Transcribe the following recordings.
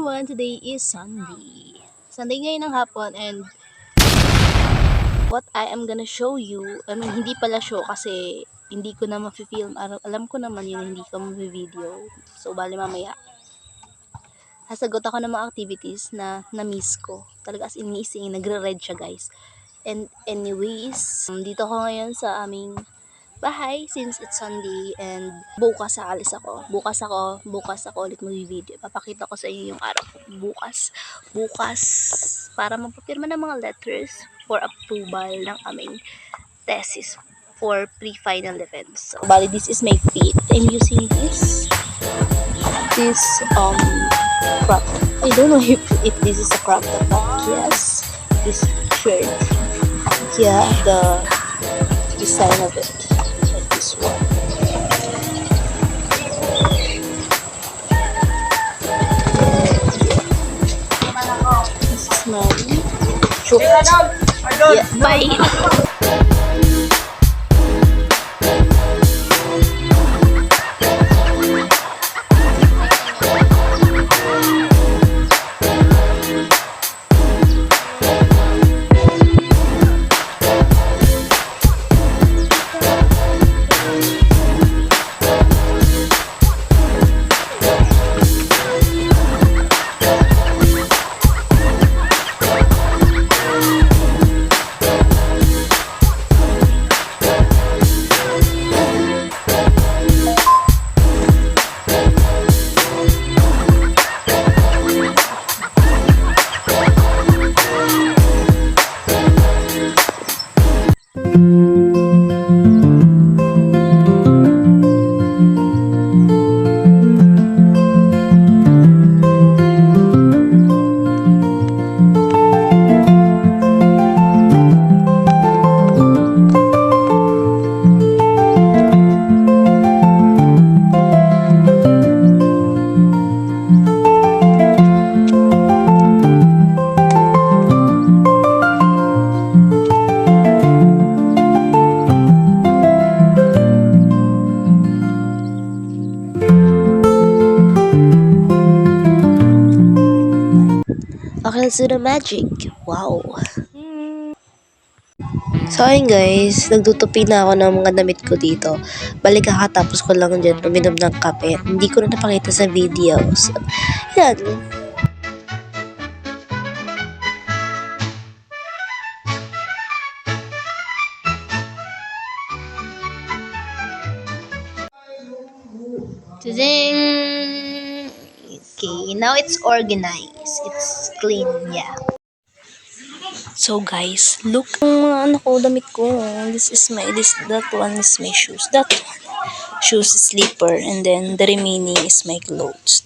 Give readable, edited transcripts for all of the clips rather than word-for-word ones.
everyone, today is Sunday. Sunday ngayon ng hapon and what I am gonna show you, hindi pala show kasi hindi ko na ma-film. Alam ko naman yun, hindi ko ma-video. So, bali mamaya. Sasagot ako ng mga activities na na-miss ko. Talaga as in missing, nagre-red siya guys. And anyways, dito ako ngayon sa aming bahay since it's Sunday and bukas aalis ako. Bukas ako ulit mag-video. Papakita ko sa inyo yung araw ko bukas para magpapirma ng mga letters for approval ng aming thesis for pre-final defense. So, bali, this is my feet. I'm using this crop. I don't know if this is a crop top, but yes, this shirt. Yeah, the design of it. This one. This is my short. Yeah, bye. Okay, let's do the magic. Wow. So, ayun guys, nagtutupi na ako ng mga damit ko dito. Balik kakatapos ko lang dyan, uminom ng kape. Hindi ko na napakita sa videos. Yan. Ding! Okay, now it's organized. It's clean, yeah. So guys, look ang mga damit ko. That one is my shoes. That one, shoes, slipper, and then the remaining is my clothes.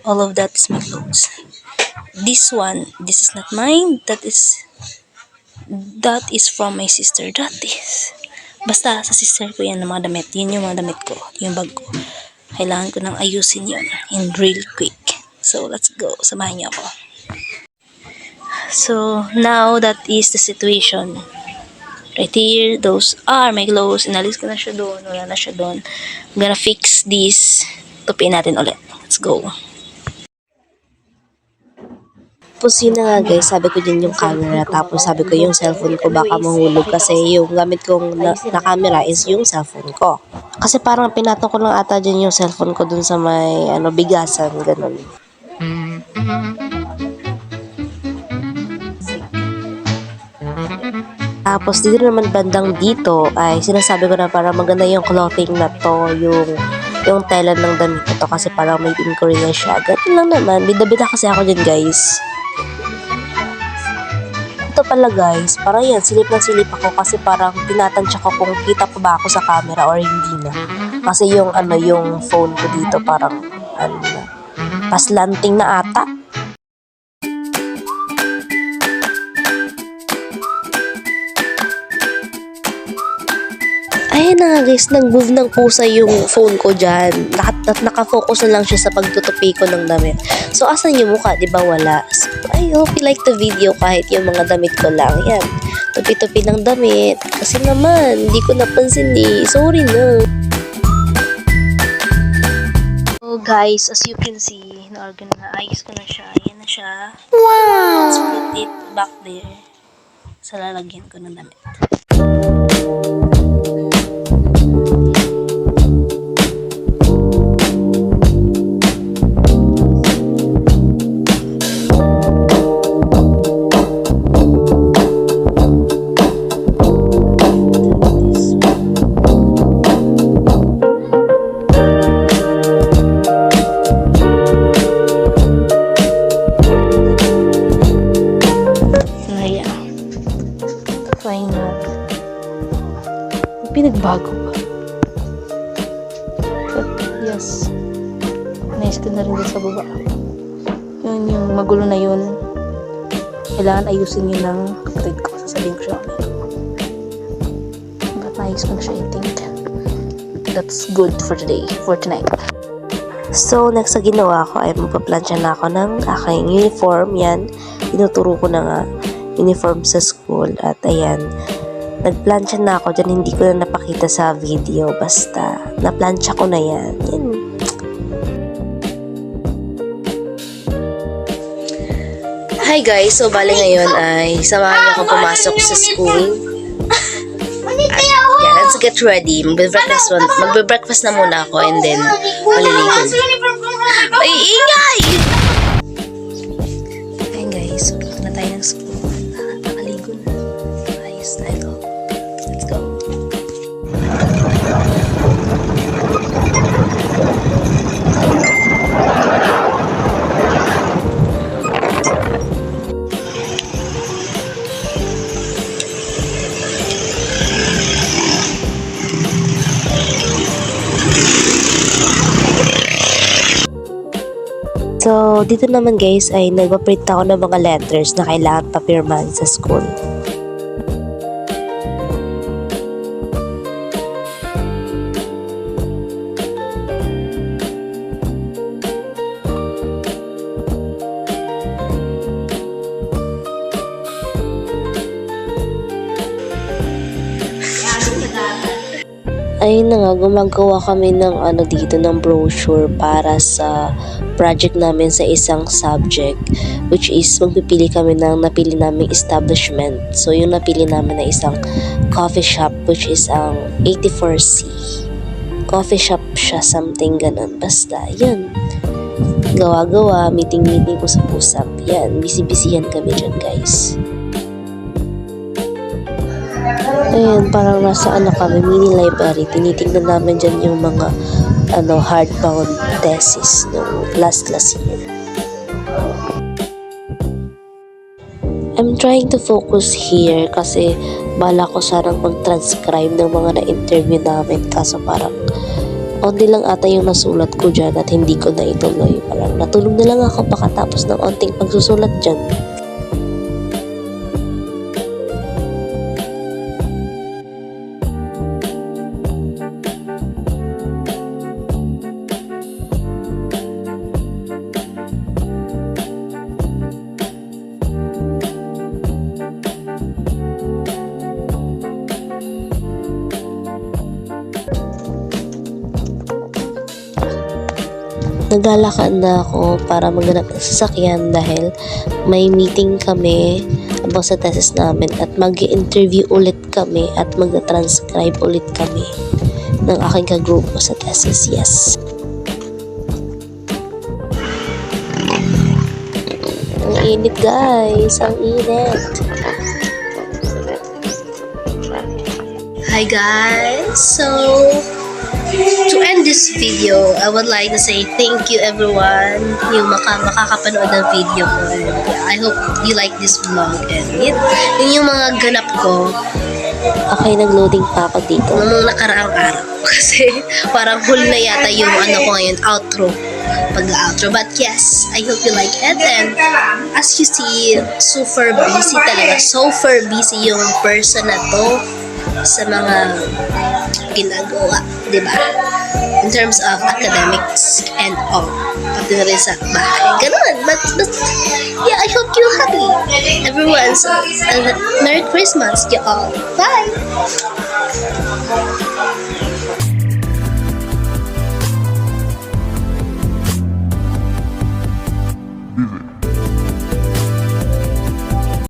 All of that is my clothes. This is not mine. That is from my sister. Basta sa sister ko yan ng mga damit. Yun yung mga damit ko. Yung bag ko. Kailangan ko nang ayusin yun in real quick. So, let's go. Samahan niyo ako. So, now that is the situation. Right here, those are my clothes. Inalis ko na siya doon. Wala na siya doon. I'm gonna fix this. Tupiin natin ulit. Let's go. Tapos yun na nga guys, sabi ko din yung camera, tapos sabi ko yung cellphone ko baka mahulog kasi yung gamit kong na camera is yung cellphone ko. Kasi parang pinatong ko lang ata dyan yung cellphone ko dun sa may bigasan, ganun. Tapos dito naman bandang dito ay sinasabi ko na parang maganda yung clothing na to, yung tela ng damit ito kasi parang made in Korea siya. Ganun lang naman, bida-bida kasi ako dyan guys. Ito pala guys, parang yan, silip na silip ako kasi parang tinatansya ko kung kita pa ba ako sa camera or hindi na. Kasi yung phone ko dito parang paslanting na ata. Ayun na nga guys, nag-move ng pusa yung phone ko dyan. Nakafocus na lang siya sa pagtutupi ko ng damit. So, asan yung mukha? Diba wala? So, I hope you like the video kahit yung mga damit ko lang. Yan. Tupi-tupi ng damit. Kasi naman, hindi ko napansin eh. Sorry na. So, guys, as you can see, na-ayos ko na siya. Ayan na siya. Wow! Let's put it back there. Sa lalagyan ko ng damit. Pinagbago pa. But yes, nice ko na rin din sa baba. Yun yung magulo na yun. Kailangan ayusin yun ng kapatid ko. Sasabihin ko siya kami. But nice ko na siya, I think. That's good for today, for tonight. So, next na ginawa ko ay magpaplansya na ako ng aking uniform. Yan, tinuturo ko na nga uniform sa school. At ayan, nagplansya na ako dyan, hindi ko na napakita sa video. Basta, naplansya ko na yan. Yan. Hi guys, so bali ngayon ay samahan niyo ako pumasok sa school. At yeah, let's get ready. Magbe-breakfast na muna ako and then maliligo. Ay, ingay! Ayan guys, so na tayo ng school. Nakaligo na. Ayos na ito. Let's go. So, dito naman guys ay nagpa-print ako ng mga letters na kailangan papirmahan sa school. Ayun na nga, gumagawa kami ng dito ng brochure para sa project namin sa isang subject, which is magpipili kami ng napili naming establishment. So yung napili namin na isang coffee shop, which is ang 84C. Coffee shop siya, something ganun. Basta, yan. Gawa-gawa, meeting-meeting ko sa pusap. Yan, busy-busy yan kami dyan guys. Ayun, parang nasa kami, mini library. Tinitingnan namin dyan yung mga hardbound thesis ng last year. I'm trying to focus here kasi bala ko sanang mag-transcribe ng mga na-interview namin, kaso parang onti lang ata yung nasulat ko dyan at hindi ko na ituloy. Parang natulog na lang ako pakatapos ng onting pagsusulat dyan. Naglalakad na ako para maghanap ng sasakyan dahil may meeting kami about sa thesis namin at mag-interview ulit kami at mag-transcribe ulit kami ng aking kagrupo sa thesis. Yes. Ang init guys, ang init. Hi guys, so to end this video, I would like to say thank you everyone yung makakapanood ng video ko. I hope you like this vlog and yun yung mga ganap ko. Okay, nag-loading pa ako dito nung nakaraang araw kasi parang huli na yata yung ko ngayon, outro, pag-outro. But yes, I hope you like it and as you see, super busy talaga. Super busy yung person na to sa mga ginagawa, di ba? In terms of academics and all. Pati na rin sa bahay. Ganun. But yeah, I hope you're happy. Everyone, so, Merry Christmas to all. Bye!